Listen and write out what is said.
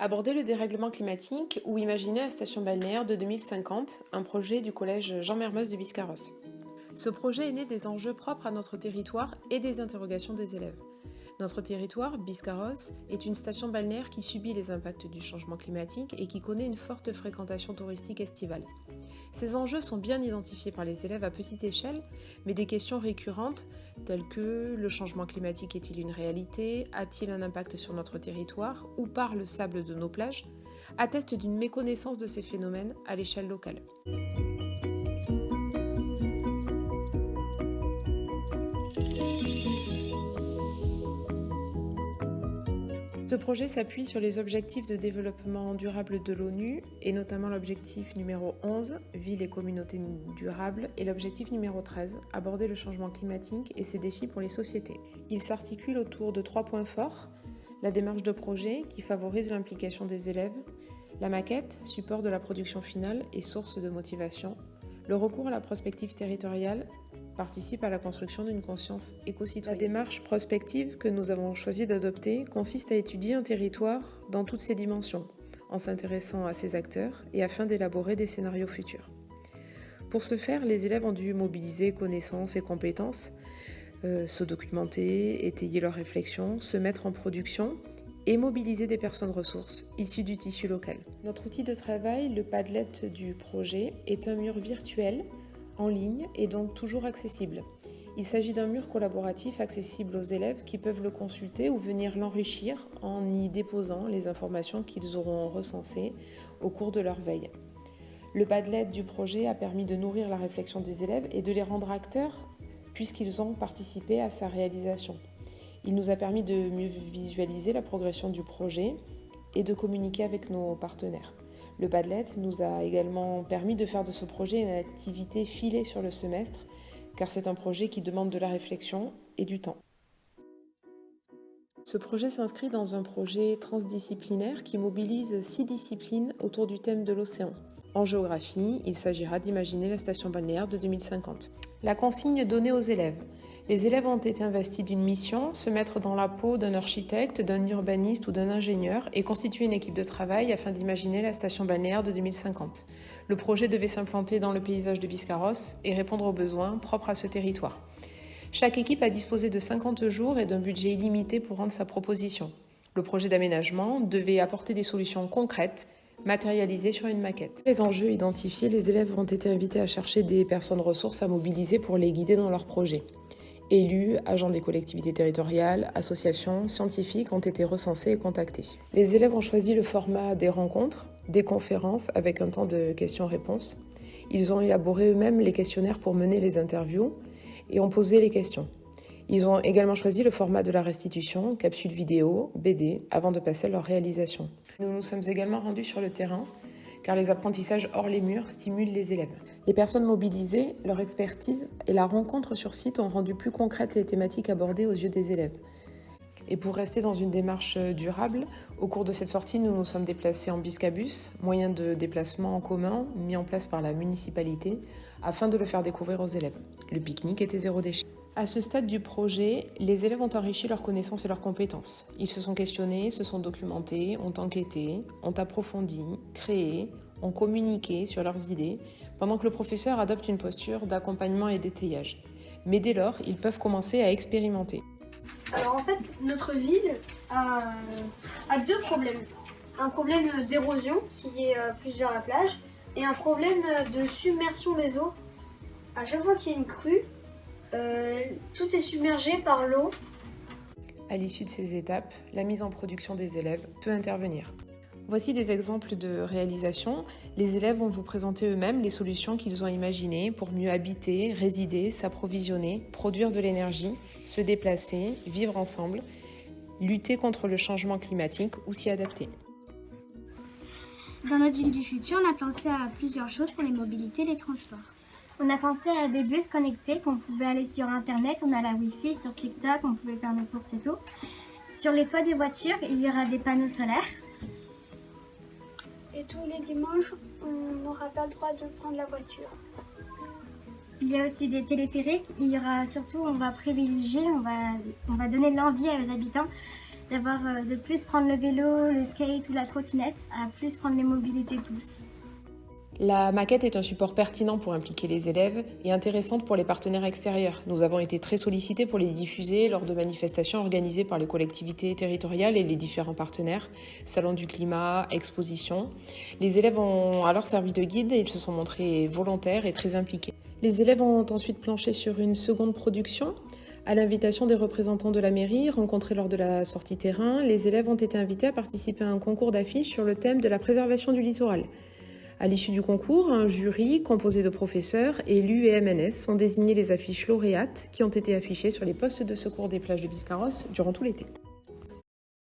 Aborder le dérèglement climatique ou imaginer la station balnéaire de 2050, un projet du collège Jean Mermoz de Biscarrosse. Ce projet est né des enjeux propres à notre territoire et des interrogations des élèves. Notre territoire, Biscarrosse, est une station balnéaire qui subit les impacts du changement climatique et qui connaît une forte fréquentation touristique estivale. Ces enjeux sont bien identifiés par les élèves à petite échelle, mais des questions récurrentes telles que le changement climatique est-il une réalité, a-t-il un impact sur notre territoire ou par le sable de nos plages, attestent d'une méconnaissance de ces phénomènes à l'échelle locale. Ce projet s'appuie sur les objectifs de développement durable de l'ONU et notamment l'objectif numéro 11, Villes et communautés durables, et l'objectif numéro 13, Aborder le changement climatique et ses défis pour les sociétés. Il s'articule autour de 3 points forts, la démarche de projet qui favorise l'implication des élèves, la maquette, support de la production finale et source de motivation, le recours à la prospective territoriale participe à la construction d'une conscience éco-citoyenne. La démarche prospective que nous avons choisi d'adopter consiste à étudier un territoire dans toutes ses dimensions, en s'intéressant à ses acteurs et afin d'élaborer des scénarios futurs. Pour ce faire, les élèves ont dû mobiliser connaissances et compétences, se documenter, étayer leurs réflexions, se mettre en production et mobiliser des personnes ressources issues du tissu local. Notre outil de travail, le Padlet du projet, est un mur virtuel en ligne et donc toujours accessible. Il s'agit d'un mur collaboratif accessible aux élèves qui peuvent le consulter ou venir l'enrichir en y déposant les informations qu'ils auront recensées au cours de leur veille. Le Padlet du projet a permis de nourrir la réflexion des élèves et de les rendre acteurs puisqu'ils ont participé à sa réalisation. Il nous a permis de mieux visualiser la progression du projet et de communiquer avec nos partenaires. Le Padlet nous a également permis de faire de ce projet une activité filée sur le semestre, car c'est un projet qui demande de la réflexion et du temps. Ce projet s'inscrit dans un projet transdisciplinaire qui mobilise 6 disciplines autour du thème de l'océan. En géographie, il s'agira d'imaginer la station balnéaire de 2050. La consigne donnée aux élèves. Les élèves ont été investis d'une mission, se mettre dans la peau d'un architecte, d'un urbaniste ou d'un ingénieur et constituer une équipe de travail afin d'imaginer la station balnéaire de 2050. Le projet devait s'implanter dans le paysage de Biscarrosse et répondre aux besoins propres à ce territoire. Chaque équipe a disposé de 50 jours et d'un budget illimité pour rendre sa proposition. Le projet d'aménagement devait apporter des solutions concrètes, matérialisées sur une maquette. Les enjeux identifiés, les élèves ont été invités à chercher des personnes ressources à mobiliser pour les guider dans leur projet. Élus, agents des collectivités territoriales, associations, scientifiques ont été recensés et contactés. Les élèves ont choisi le format des rencontres, des conférences avec un temps de questions-réponses. Ils ont élaboré eux-mêmes les questionnaires pour mener les interviews et ont posé les questions. Ils ont également choisi le format de la restitution, capsule vidéo, BD, avant de passer à leur réalisation. Nous nous sommes également rendus sur le terrain, car les apprentissages hors les murs stimulent les élèves. Les personnes mobilisées, leur expertise et la rencontre sur site ont rendu plus concrètes les thématiques abordées aux yeux des élèves. Et pour rester dans une démarche durable, au cours de cette sortie, nous nous sommes déplacés en Biscabus, moyen de déplacement en commun mis en place par la municipalité, afin de le faire découvrir aux élèves. Le pique-nique était zéro déchet. À ce stade du projet, les élèves ont enrichi leurs connaissances et leurs compétences. Ils se sont questionnés, se sont documentés, ont enquêté, ont approfondi, créé, ont communiqué sur leurs idées, pendant que le professeur adopte une posture d'accompagnement et d'étayage. Mais dès lors, ils peuvent commencer à expérimenter. Alors en fait, notre ville a deux problèmes. Un problème d'érosion qui est plus vers la plage et un problème de submersion des eaux. À chaque fois qu'il y a une crue, tout est submergé par l'eau. À l'issue de ces étapes, la mise en production des élèves peut intervenir. Voici des exemples de réalisation. Les élèves vont vous présenter eux-mêmes les solutions qu'ils ont imaginées pour mieux habiter, résider, s'approvisionner, produire de l'énergie, se déplacer, vivre ensemble, lutter contre le changement climatique ou s'y adapter. Dans notre ville du futur, on a pensé à plusieurs choses pour les mobilités et les transports. On a pensé à des bus connectés qu'on pouvait aller sur internet, on a la wifi sur TikTok, on pouvait faire nos courses et tout. Sur les toits des voitures, il y aura des panneaux solaires. Et tous les dimanches, on n'aura pas le droit de prendre la voiture. Il y a aussi des téléphériques, il y aura surtout, on va privilégier, on va donner l'envie aux habitants de plus prendre le vélo, le skate ou la trottinette, à plus prendre les mobilités douces. La maquette est un support pertinent pour impliquer les élèves et intéressante pour les partenaires extérieurs. Nous avons été très sollicités pour les diffuser lors de manifestations organisées par les collectivités territoriales et les différents partenaires, Salon du climat, expositions. Les élèves ont alors servi de guide et ils se sont montrés volontaires et très impliqués. Les élèves ont ensuite planché sur une seconde production. À l'invitation des représentants de la mairie, rencontrés lors de la sortie terrain, les élèves ont été invités à participer à un concours d'affiches sur le thème de la préservation du littoral. À l'issue du concours, un jury composé de professeurs, élus et MNS ont désigné les affiches lauréates qui ont été affichées sur les postes de secours des plages de Biscarrosse durant tout l'été.